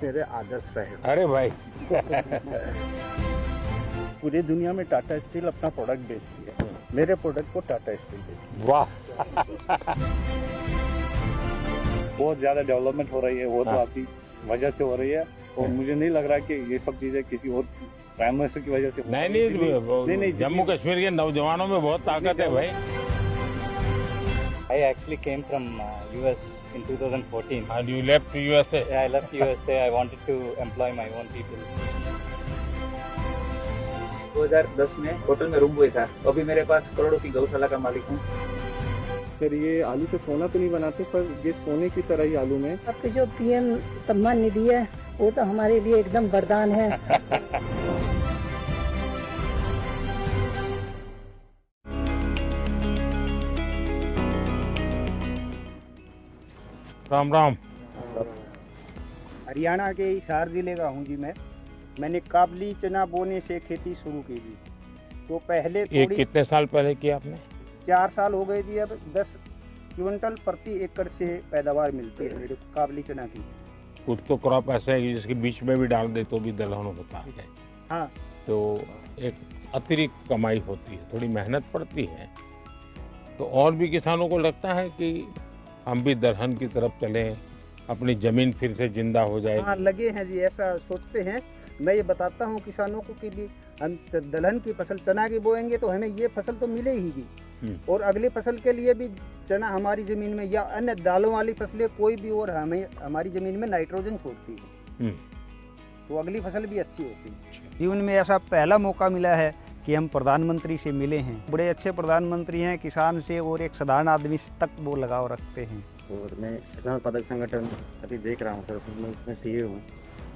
मेरे आदर्श रहे। अरे भाई पूरी दुनिया में टाटा स्टील अपना प्रोडक्ट बेचती है, मेरे प्रोडक्ट को टाटा स्टील बेचती है। वाह बहुत ज़्यादा डेवलपमेंट हो रही है, वो तो हाँ। आपकी वजह से हो रही है। और मुझे नहीं लग रहा कि ये सब चीज़ें किसी और प्राइम मिनिस्टर की वजह से नहीं, जम्मू कश्मीर के नौजवानों में बहुत ताकत है भाई। I actually came from US in 2014. And you left to USA. Yeah, I left USA. I wanted to employ my own people. 2010 में होटल में रूम बॉय था, अभी मेरे पास करोड़ों की गौशाला का मालिक हूँ। फिर ये आलू से सोना तो नहीं बनाते, पर ये सोने की तरह ही आलू में। आपके जो पीएम सम्मान निधि है वो तो हमारे लिए एकदम वरदान है। राम राम। हरियाणा के हिसार जिले का हूँ जी मैंने काबली चना बोने से खेती शुरू की थी। तो पहले ये कितने साल पहले किया आपने? 4 साल हो गए जी। अब 10 क्विंटल प्रति एकड़ से पैदावार मिलती है मेरे काबली चना की। कुछ तो क्रॉप ऐसे है कि जिसके बीच में भी डाल दे तो भी दलहन होता है। हाँ, तो एक अतिरिक्त कमाई होती है, थोड़ी मेहनत पड़ती है। तो और भी किसानों को लगता है कि हम भी दलहन की तरफ चलें, अपनी जमीन फिर से जिंदा हो जाए। हाँ लगे हैं जी, ऐसा सोचते हैं। मैं ये बताता हूँ किसानों को कि भी हम दलहन की फसल चना की बोएंगे तो हमें ये फसल तो मिलेगी, और अगली फसल के लिए भी चना हमारी जमीन में या अन्य दालों वाली फसलें कोई भी और हमें हमारी जमीन में नाइट्रोजन छोड़ती है, तो अगली फसल भी अच्छी होती है। जीवन में ऐसा पहला मौका मिला है कि हम प्रधानमंत्री से मिले हैं। बड़े अच्छे प्रधानमंत्री हैं, किसान से और एक साधारण आदमी तक वो लगाव रखते हैं। और मैं किसान उत्पादक संगठन अभी देख रहा हूँ सर, मैं उसमें सीईओ हूँ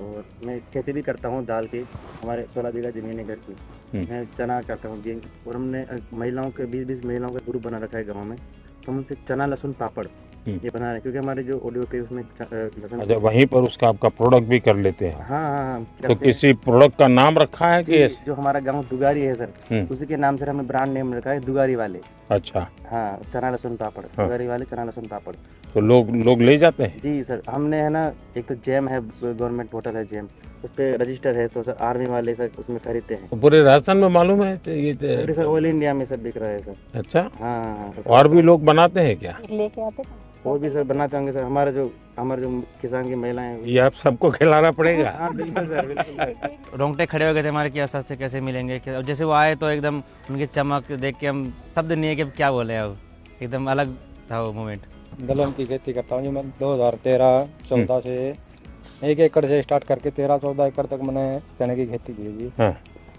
और मैं खेती भी करता हूँ दाल की। हमारे 16 बीघा जमीन है घर की, मैं चना करता हूँ गेहूँ। और हमने महिलाओं के 20 महिलाओं का ग्रुप बना रखा है गाँव में, तो हम उनसे चना लहसुन पापड़ ये बना रहे हैं, क्योंकि हमारे जो ऑडियो पे उसमें लहसुन। अच्छा, वहीं पर उसका आपका प्रोडक्ट भी कर लेते हैं? हाँ। तो किसी प्रोडक्ट का नाम रखा है कि जो हमारा गाँव दुगारी है सर, उसी के नाम से हमें ब्रांड नेम रखा है दुगारी वाले। अच्छा हाँ, चना लहसुन पापड़, दुगारी वाले चना लहसुन पापड़। तो लोग ले जाते हैं? जी सर, हमने है ना, एक तो जैम है, गवर्नमेंट पोर्टल है जैम, उस पर रजिस्टर है, तो सर आर्मी वाले सर उसमें खरीदते हैं। तो पूरे राजस्थान में मालूम है ये सर ऑल इंडिया में सब बिक रहा है सर। अच्छा हाँ। और भी लोग बनाते हैं क्या? लेके आते हैं और भी सर बनाते होंगे सर। हमारे जो किसान की महिलाएं, ये आप सबको खिलाना पड़ेगा। हाँ बिल्कुल सर, बिल्कुल। रोंगटे खड़े हो गए थे हमारे कि असर से कैसे मिलेंगे। और जैसे वो आए तो एकदम उनकी चमक देख के हम शब्द नहीं है कि क्या बोले, अब एकदम अलग था वो मोमेंट। दलहन की खेती करता हूँ जी मैं 2013-14 से 1 एकड़ से स्टार्ट करके 13-14 एकड़ तक मैंने चने की खेती की जी। हाँ,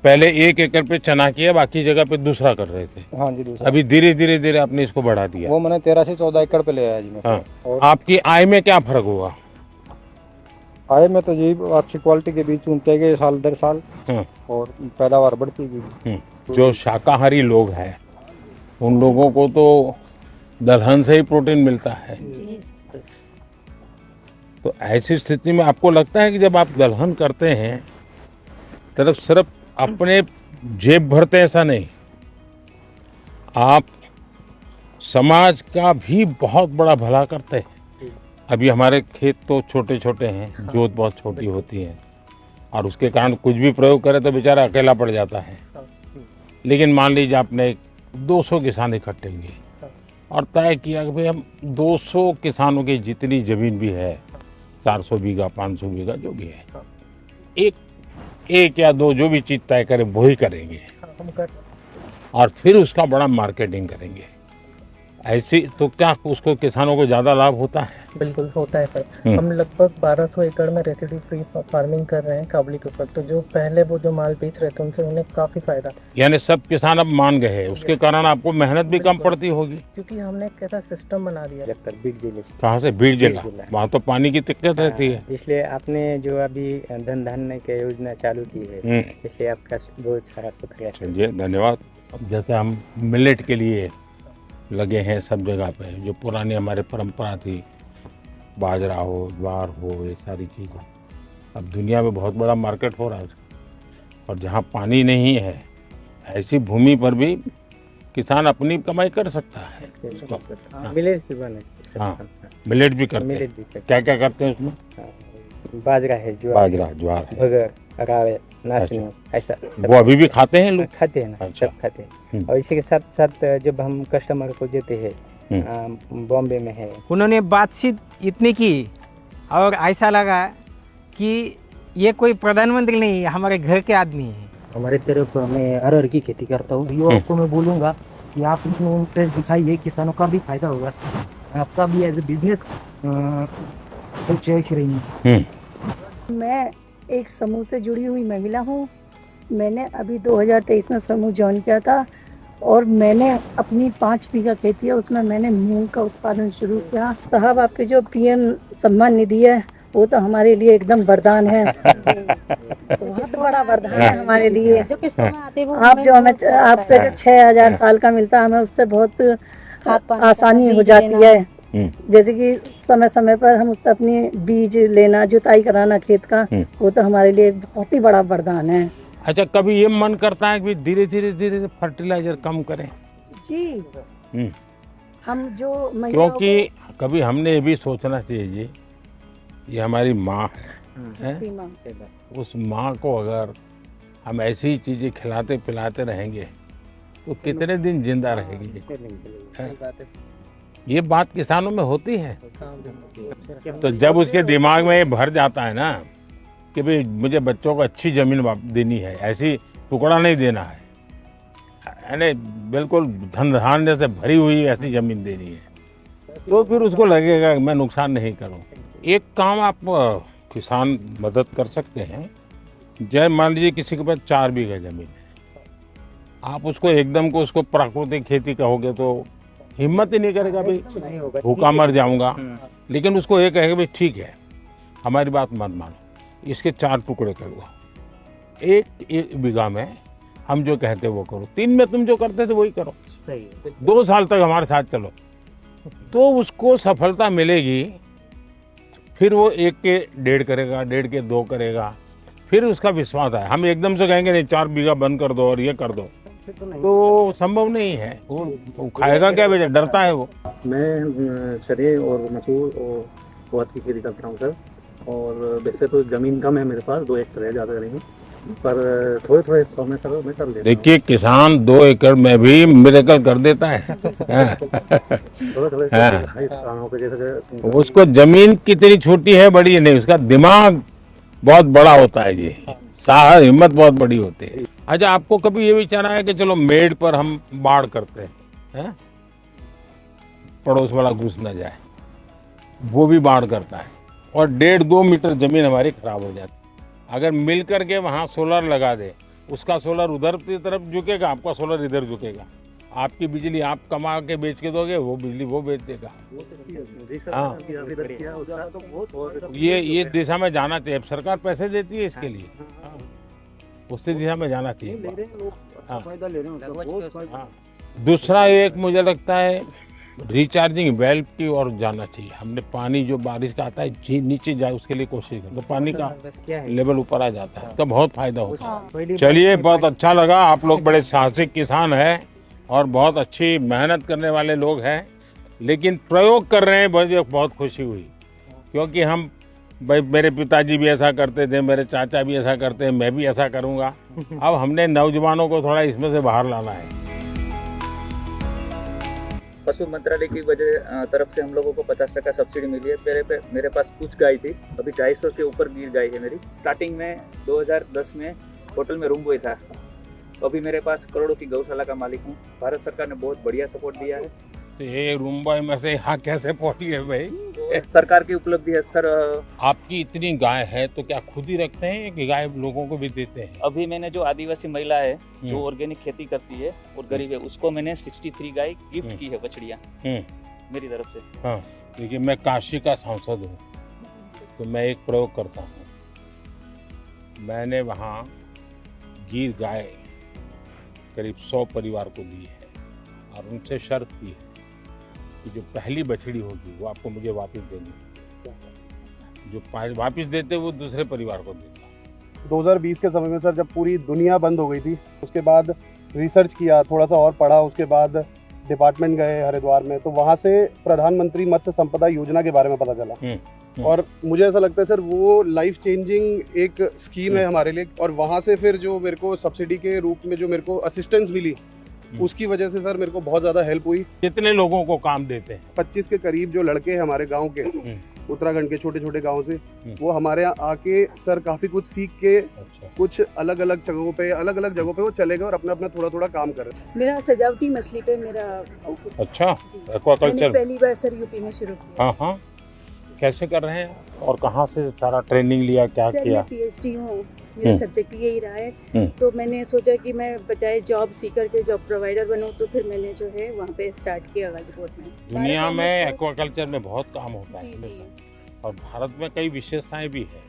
पहले 1 एकड़ पे चना किया, बाकी जगह पे दूसरा कर रहे थे। हाँ जी, दूसरा। अभी धीरे धीरे आपने इसको बढ़ा दिया। वो मैंने 13 से 14 एकड़ पे ले आया जी मैं। हाँ। और आपकी आय में क्या फर्क हुआ? आय में तो जी अच्छी क्वालिटी के बीज चुनते गए साल दर साल, और पैदावार बढ़ती गई। जो शाकाहारी लोग हैं उन लोगों को तो दलहन से ही प्रोटीन मिलता है। तो ऐसी स्थिति में आपको लगता है कि जब आप दलहन करते हैं तो सिर्फ अपने जेब भरते ऐसा नहीं, आप समाज का भी बहुत बड़ा भला करते हैं। अभी हमारे खेत तो छोटे छोटे हैं, जोत बहुत छोटी होती है, और उसके कारण कुछ भी प्रयोग करे तो बेचारा अकेला पड़ जाता है। लेकिन मान लीजिए आपने 200 किसान इकट्ठे हुए और तय किया कि भाई हम 200 किसानों की जितनी जमीन भी है, 400 बीघा 500 बीघा जो भी है, एक या दो जो भी चीज तय करें वो ही करेंगे, और फिर उसका बड़ा मार्केटिंग करेंगे। ऐसी तो क्या उसको किसानों को ज्यादा लाभ होता है? बिल्कुल होता है सर। हम लगभग 1200 एकड़ में रेसिड्यू फ्री फार्मिंग कर रहे हैं काबली के ऊपर। तो जो पहले वो जो माल बेच रहे थे उनसे उन्हें काफी फायदा, यानी सब किसान अब मान गए हैं, उसके कारण आपको मेहनत भी कम पड़ती होगी, क्योंकि हमने एक ऐसा सिस्टम बना दिया। बीट जिले से। कहाँ से? बीट जिला। वहाँ तो पानी की दिक्कत रहती है। इसलिए आपने जो अभी धन धान्य की योजना चालू की है, इसलिए आपका बहुत सारा शुक्रिया। चलिए धन्यवाद। अब जैसे हम मिलेट के लिए लगे हैं सब जगह पे, जो पुरानी हमारे परंपरा थी, बाजरा हो, ज्वार हो, ये सारी चीज़ें, अब दुनिया में बहुत बड़ा मार्केट हो रहा है। और जहाँ पानी नहीं है ऐसी भूमि पर भी किसान अपनी कमाई कर सकता है। मिलेट भी बने। हाँ, मिलेट भी करते हैं। क्या क्या करते हैं उसमें? बाजरा है, ज्वार है, बगर, रावे, नाचनी, ऐसा वो अभी भी खाते हैं लोग? खाते हैं ना, अच्छा। सब खाते हैं। और इसी के साथ साथ जब हम कस्टमर को देते हैं, बॉम्बे में है, उन्होंने बातचीत इतनी की और ऐसा लगा कि ये कोई प्रधानमंत्री नहीं है, हमारे घर के आदमी है। हमारे तरफ मैं अरहर की खेती करता हूँ, युवाओं को मैं बोलूँगा कि आप इसमें इंटरेस्ट दिखाइए, किसानों का भी फायदा होगा, आपका भी एज ए बिजनेस चॉइस रही। मैं एक समूह से जुड़ी हुई महिला हूँ। मैंने अभी 2023 में समूह ज्वाइन किया था और मैंने अपनी 5 बीघा खेती है, उसमें मैंने मूंग का उत्पादन शुरू किया। साहब, आपके जो पीएम सम्मान निधि है वो तो हमारे लिए एकदम वरदान है, बहुत बड़ा वरदान है हमारे लिए। आप जो हमें आपसे जो 6,000 साल का मिलता है, हमें उससे बहुत आसानी हो जाती है। जैसे कि समय समय पर हम उससे अपनी बीज लेना, जुताई कराना खेत का, वो तो हमारे लिए एक बहुत ही बड़ा वरदान है। अच्छा, कभी ये मन करता है कि धीरे धीरे फर्टिलाइजर कम करें? जी, हम जो क्योंकि कभी हमने ये भी सोचना चाहिए जी, ये हमारी माँ है, उस माँ को अगर हम ऐसी चीजें खिलाते पिलाते रहेंगे तो कितने दिन जिंदा रहेगी? ये बात किसानों में होती है। तो जब उसके दिमाग में ये भर जाता है ना कि भाई मुझे बच्चों को अच्छी जमीन देनी है, ऐसी टुकड़ा नहीं देना है, यानी बिल्कुल धन धान्य से भरी हुई ऐसी जमीन देनी है, तो फिर उसको लगेगा कि मैं नुकसान नहीं करूं। एक काम आप किसान मदद कर सकते हैं। जय मान लीजिए किसी के पास 4 बीघा जमीन है, आप उसको एकदम को उसको प्राकृतिक खेती कहोगे तो हिम्मत ही नहीं करेगा, भाई भूखा मर जाऊंगा। लेकिन उसको ये कहेगा भाई ठीक है, हमारी बात मत मानो, इसके 4 टुकड़े कर दो, एक बीघा में हम जो कहते वो करो, 3 में तुम जो करते थे वही करो, 2 साल तक हमारे साथ चलो, तो उसको सफलता मिलेगी। फिर वो 1 के 1.5 करेगा, 1.5 के 2 करेगा, फिर उसका विश्वास है। हम एकदम से कहेंगे नहीं 4 बीघा बंद कर दो और ये कर दो, तो संभव नहीं है। वो खाएगा क्या, बेचा डरता है वो। मैं चने और मसूर और उड़द की खेती करता हूँ सर, और वैसे तो जमीन कम है मेरे पास, 2 एकड़ है, ज़्यादा नहीं, पर थोड़े थोड़े सौ में सर मैं कर लेता हूँ। देखिए, किसान 2 एकड़ में भी मिरेकल कर देता है। उसको जमीन कितनी छोटी है बड़ी है नहीं, उसका दिमाग बहुत बड़ा होता है जी, साहस हिम्मत बहुत बड़ी होती है। अच्छा, आपको कभी ये विचार आया कि चलो मेड़ पर हम बाढ़ करते हैं, पड़ोस वाला घुस न जाए, वो भी बाढ़ करता है और 1.5-2 मीटर जमीन हमारी खराब हो जाती है। अगर मिल करके वहां सोलर लगा दे, उसका सोलर उधर की तरफ झुकेगा, आपका सोलर इधर झुकेगा, आपकी बिजली आप कमा के बेच के दोगे, वो बिजली वो बेच देगा। हाँ, ये दिशा में जाना चाहिए। सरकार पैसे देती है इसके लिए, उसी दिशा में जाना चाहिए। दूसरा एक मुझे लगता है रिचार्जिंग वेल की ओर जाना चाहिए। हमने पानी जो बारिश का आता है नीचे जाए उसके लिए कोशिश करें, तो पानी का लेवल ऊपर आ जाता है, तो बहुत फायदा होता है। चलिए, बहुत अच्छा लगा। आप लोग बड़े साहसिक किसान हैं और बहुत अच्छी मेहनत करने वाले लोग हैं, लेकिन प्रयोग कर रहे हैं, मुझे बहुत खुशी हुई। क्योंकि हम भाई, मेरे पिताजी भी ऐसा करते थे, मेरे चाचा भी ऐसा करते हैं, मैं भी ऐसा करूँगा। अब हमने नौजवानों को थोड़ा इसमें से बाहर लाना है। पशु मंत्रालय की वजह तरफ से हम लोगों को 50% सब्सिडी मिली है। मेरे पास कुछ गाय थी, अभी 250 के ऊपर गिर गाय है मेरी। स्टार्टिंग में 2010 में होटल में रूम बॉय था, अभी मेरे पास करोड़ों की गौशाला का मालिक हूँ। भारत सरकार ने बहुत बढ़िया सपोर्ट दिया है। तो ये रूम बॉय में से यहाँ कैसे पहुँच गए भाई? तो सरकार की उपलब्धि है सर। आपकी इतनी गाय है तो क्या खुद ही रखते हैं कि गाय लोगों को भी देते हैं? अभी मैंने जो आदिवासी महिला है जो ऑर्गेनिक खेती करती है और गरीब है, उसको मैंने 63 गाय गिफ्ट की है, बछड़ियाँ मेरी तरफ से। हाँ, देखिए, मैं काशी का सांसद हूँ, तो मैं एक प्रयोग करता हूँ। मैंने वहाँ गिर गाय करीब 100 परिवार को दी है और उनसे शर्त की है कि जो पहली बछड़ी होगी वो आपको मुझे वापस देनी है, जो वापस देते वो दूसरे परिवार को देता। 2020 के समय में सर, जब पूरी दुनिया बंद हो गई थी, उसके बाद रिसर्च किया, थोड़ा सा और पढ़ा, उसके बाद डिपार्टमेंट गए हरिद्वार में, तो वहाँ से प्रधानमंत्री मत्स्य संपदा योजना के बारे में पता चला। और मुझे ऐसा लगता है सर वो लाइफ चेंजिंग एक स्कीम है हमारे लिए। और वहाँ से फिर जो मेरे को सब्सिडी के रूप में जो मेरे को असिस्टेंस मिली, उसकी वजह से सर मेरे को बहुत ज़्यादा हेल्प हुई। कितने लोगों को काम देते हैं? 25 के करीब जो लड़के हैं हमारे गांव के, उत्तराखंड के छोटे छोटे गांव से, वो हमारे यहाँ आके सर काफ़ी कुछ सीख के कुछ अलग अलग जगहों पे वो चले गए और अपना अपना थोड़ा थोड़ा काम कर रहे हैं। मेरा सजावटी मछली पे मेरा अच्छा एक्वाकल्चर पहली बार सर यूपी में शुरू किया। हाँ हाँ, कैसे कर रहे हैं और कहाँ से सारा ट्रेनिंग लिया, क्या सर किया? मैं PhD हूँ, मेरा सब्जेक्ट यही रहा है। तो मैंने सोचा कि मैं बजाय जॉब सीकर के जॉब प्रोवाइडर बनूं, तो फिर मैंने जो है वहाँ पे स्टार्ट किया गाजीपुर में। दुनिया में एक्वाकल्चर में बहुत काम होता है और भारत में कई विशेषताएं भी है।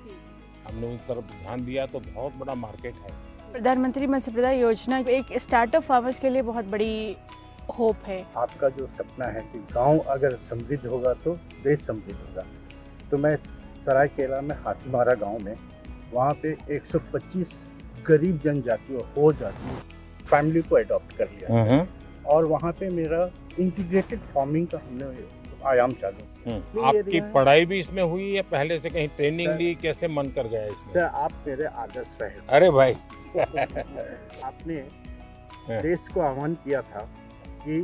हमने उस तरफ ध्यान दिया तो बहुत बड़ा मार्केट है। प्रधानमंत्री मत्स्य संपदा योजना एक स्टार्टअप फार्मर्स के लिए बहुत बड़ी होप है। आपका जो सपना है कि गांव अगर समृद्ध होगा तो देश समृद्ध होगा, तो मैं सरायकेला में हाथीमारा गांव में वहाँ पे 125 गरीब जनजाति और हो जाति फैमिली को अडॉप्ट कर लिया और वहाँ पे मेरा इंटीग्रेटेड फार्मिंग का हमने आयाम चालू। आपकी पढ़ाई भी इसमें हुई या पहले से कहीं ट्रेनिंग ली? कैसे मन कर गया इसमें? सर आप मेरे आदर्श रहे। अरे भाई आपने देश को आह्वान किया था कि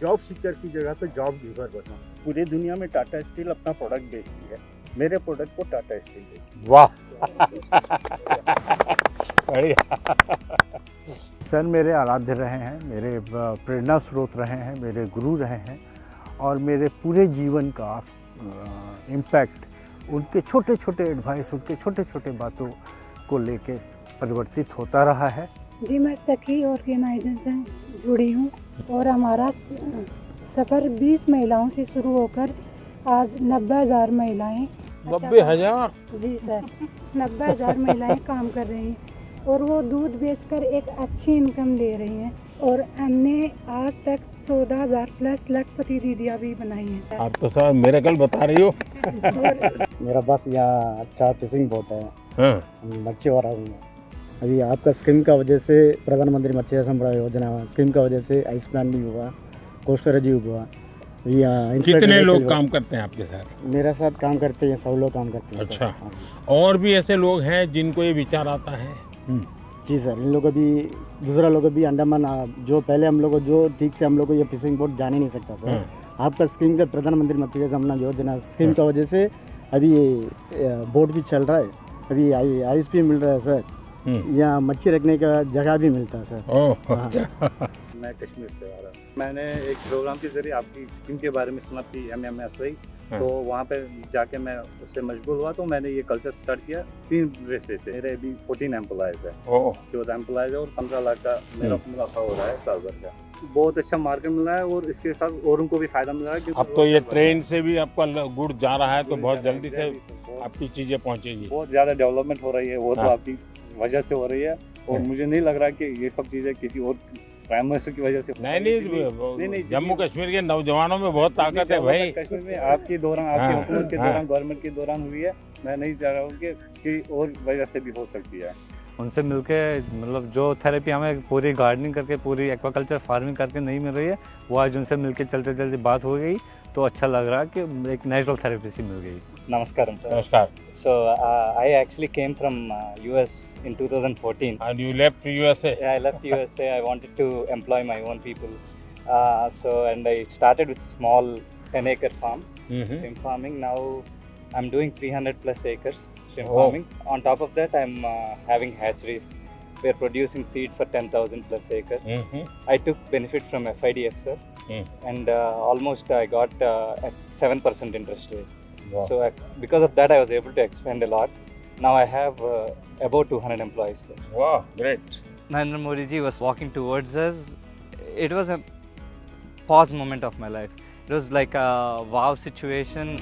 जॉब सीकर की जगह पे जॉब गिवर बनो। पूरी दुनिया में टाटा स्टील अपना प्रोडक्ट बेचती है, मेरे प्रोडक्ट को टाटा स्टील बेचती है। वाह बढ़िया। सर मेरे आराध्य रहे हैं, मेरे प्रेरणा स्रोत रहे हैं, मेरे गुरु रहे हैं और मेरे पूरे जीवन का इम्पैक्ट उनके छोटे छोटे एडवाइस, उनके छोटे छोटे बातों को लेके परिवर्तित होता रहा है। जी मैं सखी ऑर्गेनाइजेशन से जुड़ी हूँ और हमारा सफ़र 20 महिलाओं से शुरू होकर आज 90,000 महिलाएं 90,000? जी सर 90,000 महिलाएं काम कर रही हैं और वो दूध बेचकर एक अच्छी इनकम ले रही हैं और हमने आज तक 14,000 प्लस लखपति दीदियाँ भी बनाई हैं। आप तो सर मिरेकल बता रही हो। मेरा बस यहाँ अच्छा फिशिंग बोट है, मच्छी वाला हूँ। अभी आपका स्कीम का वजह से प्रधानमंत्री मत्स्य संपदा योजना स्कीम का वजह से आइस प्लान भी हुआ, कोस्टर जी हुआ। कितने लोग काम करते हैं आपके साथ? मेरे साथ काम करते हैं 100 लोग काम करते हैं। अच्छा, और भी ऐसे लोग हैं जिनको ये विचार आता है? जी सर, इन लोगों भी दूसरा लोग भी अंडमान जो पहले हम लोग को जो ठीक से हम लोग को ये फिशिंग बोट जा नहीं सकता सर। आपका स्कीम का प्रधानमंत्री मत्स्य संपदा योजना स्कीम का वजह से अभी ये बोट भी चल रहा है, अभी आइस भी मिल रहा है सर, यहाँ मच्छी रखने का जगह भी मिलता है सर। मैं कश्मीर से आ रहा हूँ। मैंने एक प्रोग्राम के जरिए आपकी स्कीम के बारे में सुना थी MMSY, तो वहाँ पे जाके मैं उससे मशगूल हुआ, तो मैंने ये कल्चर स्टार्ट किया 3 रेसे से। मेरे अभी 14 एम्प्लॉयज़ है, 14 एम्प्लॉयज़ है और 15 लाख का मेरा मुनाफा हो रहा है साल भर का। बहुत अच्छा मार्केट मिल रहा है और इसके साथ औरों को भी फायदा मिल रहा है। अब तो ये ट्रेन से भी आपका गुड़ जा रहा है तो बहुत जल्दी से आपकी चीजें पहुँचेगी। बहुत ज़्यादा डेवलपमेंट हो रही है, वो तो आपकी वजह से हो रही है और मुझे नहीं लग रहा कि ये सब चीज़ें किसी और प्राइम मिनिस्टर की वजह से। नहीं, जम्मू कश्मीर के नौजवानों में बहुत ताकत है भाई। कश्मीर में आपकी दौरान, आपकी हुकूमत के दौरान, गवर्नमेंट के दौरान हुई है। मैं नहीं चाह रहा हूँ कि और वजह से भी हो सकती है। उनसे मिलके मतलब जो थेरेपी हमें पूरी गार्डनिंग करके, पूरी एक्वाकल्चर फार्मिंग करके नहीं मिल रही है, वो आज उनसे मिलके चलते चलते बात हो गई तो अच्छा लग रहा है कि एक नेचुरल थेरेपी सी मिल गई। Namaskaram, sir. Namaskar. So I actually came from US in 2014. And you left USA? Yeah, I left USA. I wanted to employ my own people. And I started with small 10-acre farm, shrimp farming. Now I'm doing 300 plus acres shrimp farming. On top of that, I'm having hatcheries. We're producing seed for 10,000 plus acres. I took benefit from FIDF, sir. And almost I got at 7% interest rate. Wow. So because of that, I was able to expand a lot. Now I have about 200 employees. Sir. Wow, great. Narendra Modi ji was walking towards us. It was a pause moment of my life. It was like a wow situation.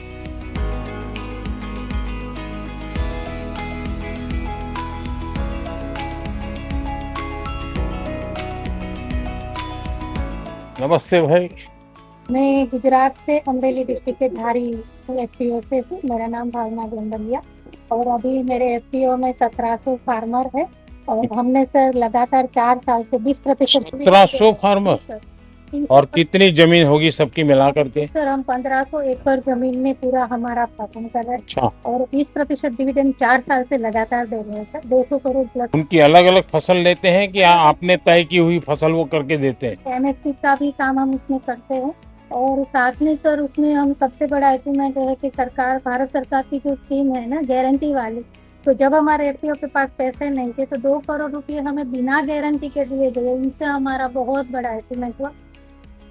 नमस्ते भाई। मैं गुजरात से Amreli district के धारी FPO से हूँ। मेरा नाम भावना गोंडलिया और अभी मेरे FPO में 1700 फार्मर है और हमने सर लगातार 4 साल से 20% 1700 फार्मर? और कितनी जमीन होगी सबकी मिला करके? सर हम 1500 एकड़ जमीन में पूरा हमारा फार्मिंग कर रहे हैं। अच्छा। और 20% डिविडेंड 4 साल से लगातार दे रहे हैं सर, 200 करोड़ प्लस। उनकी अलग अलग फसल लेते हैं कि आपने तय की हुई फसल वो करके देते हैं? MSP का भी काम हम उसमें करते हैं और साथ में सर उसमें हम सबसे बड़ा अचीवमेंट है कि सरकार, भारत सरकार की जो स्कीम है ना गारंटी वाली, तो जब हमारे FPO के पास पैसे नहीं थे तो 2 करोड़ रुपए हमें बिना गारंटी के दिए गए, उनसे हमारा बहुत बड़ा अचीवमेंट हुआ।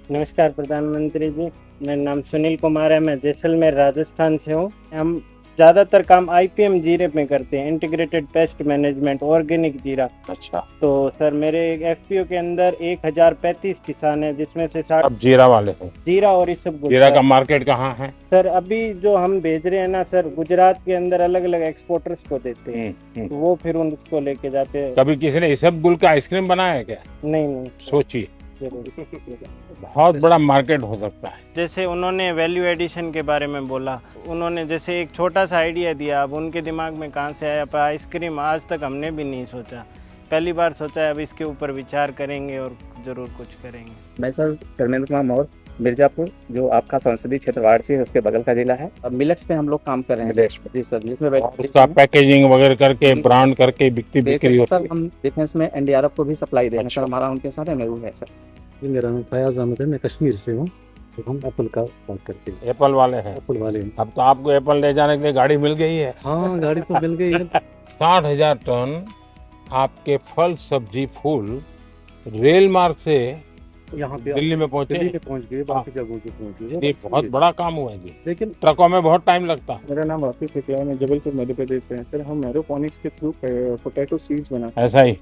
नमस्कार प्रधानमंत्री जी, मेरा नाम सुनील कुमार है, मैं जैसलमेर राजस्थान से हूँ। हम ज़्यादातर काम IPM जीरे में करते हैं, इंटीग्रेटेड पेस्ट मैनेजमेंट, ऑर्गेनिक जीरा। अच्छा। तो सर मेरे FPO के अंदर 1035 किसान है, जिसमें से 60 अब जीरा वाले हैं। जीरा और इसबगोल। जीरा का मार्केट कहाँ है? सर अभी जो हम भेज रहे हैं ना सर, गुजरात के अंदर अलग अलग एक्सपोर्टर्स को देते हैं, तो वो फिर उसको लेके जाते हैं। कभी किसी ने इसबगोल का आइसक्रीम बनाया है क्या? नहीं। सोचिए, बहुत बड़ा मार्केट हो सकता है। जैसे उन्होंने वैल्यू एडिशन के बारे में बोला, उन्होंने जैसे एक छोटा सा आइडिया दिया, अब उनके दिमाग में कहाँ से आया, पर आइसक्रीम आज तक हमने भी नहीं सोचा, पहली बार सोचा है। अब इसके ऊपर विचार करेंगे और जरूर कुछ करेंगे। मैं सर धर्मेंद्र कुमार मौर्य, मिर्जापुर, जो आपका संसदीय क्षेत्र वाराणसी है उसके बगल का जिला है। अब मिलेट्स पे हम लोग काम कर रहे हैं जी सर, जिसमें उसका पैकेजिंग वगैरह करके ब्रांड करके बिक्री होती है। हम डिफेंस में NDRF को भी सप्लाई दे रहे हैं सर, हमारा उनके साथ MOU है सर। मेरा नाम फयाज अहमद है, मैं कश्मीर से हूँ। तो हम एप्पल का बात करते हैं। एप्पल वाले हैं? एप्पल वाले हैं। अब तो आपको एप्पल ले जाने के लिए गाड़ी मिल गई है। हाँ गाड़ी तो मिल गई है। 60,000 टन आपके फल सब्जी फूल रेल मार्ग से यहाँ पे दिल्ली में पहुँचे? दिल्ली में पहुँच गए, बाकी जगहों पे पहुँच गए। ये बहुत बड़ा काम हुआ है जी, लेकिन ट्रकों में बहुत टाइम लगता है। मेरा नाम वाकिफ है, मैं जबलपुर मध्य प्रदेश से। सर हम एरोपोनिक्स के थ्रू पोटैटो सीड्स बनाते हैं। ऐसा ही?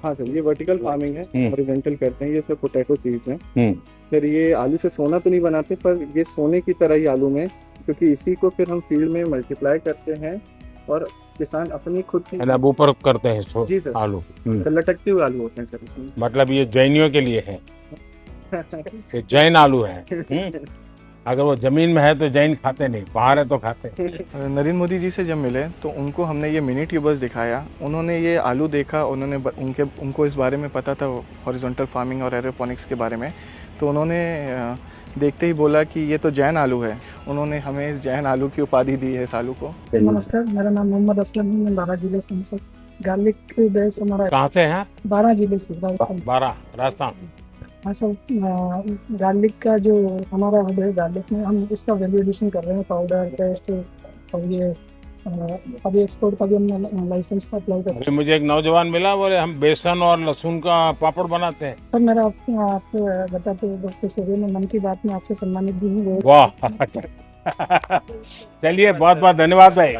हाँ सर, ये वर्टिकल फार्मिंग है, हॉरिजॉन्टल करते हैं। ये सब पोटैटो सीड्स हैं सर। ये आलू से सोना तो नहीं बनाते, पर ये सोने की तरह ही आलू में, क्योंकि इसी को फिर हम फील्ड में मल्टीप्लाई करते हैं और किसान अपनी खुद की अब ऊपर करते हैं जी सर, आलू। तो लटकते हुए आलू होते हैं सर इसमें। मतलब ये जैनियों के लिए है, ये जैन आलू है। अगर वो जमीन में है तो जैन खाते नहीं, बाहर है तो खाते। नरेंद्र मोदी जी से जब मिले तो उनको हमने ये मिनी ट्यूबर्स दिखाया, उन्होंने ये आलू देखा, उनको इस बारे में पता था हॉरिजॉन्टल फार्मिंग और एरोपोनिक्स के बारे में, तो उन्होंने देखते ही बोला कि ये तो जैन आलू है। उन्होंने हमें इस जैन आलू की उपाधि दी है इस आलू को। नमस्कार, मेरा नाम मोहम्मद असलम है, मैं 12 जिले से हूँ। गार्लिक बेस हमारा कहाँ से है? 12 जिले से राजस्थान। 12 राजस्थान। हाँ सर, गार्लिक का जो हमारा हब है, गार्लिक में हम उसका वैल्यू एडिशन कर रहे हैं, पाउडर, पेस्ट, और ये अभी एक्सपोर्ट का भी हमने लाइसेंस का अप्लाई कर रहे हैं। मुझे एक नौजवान मिला, बोले हम बेसन और लहसुन का पापड़ बनाते हैं। सर मेरा आप बताते डॉक्टर सूर्य ने मन की बात में आपसे सम्मानित भी हूँ। वाह, चलिए बहुत बहुत धन्यवाद भाई।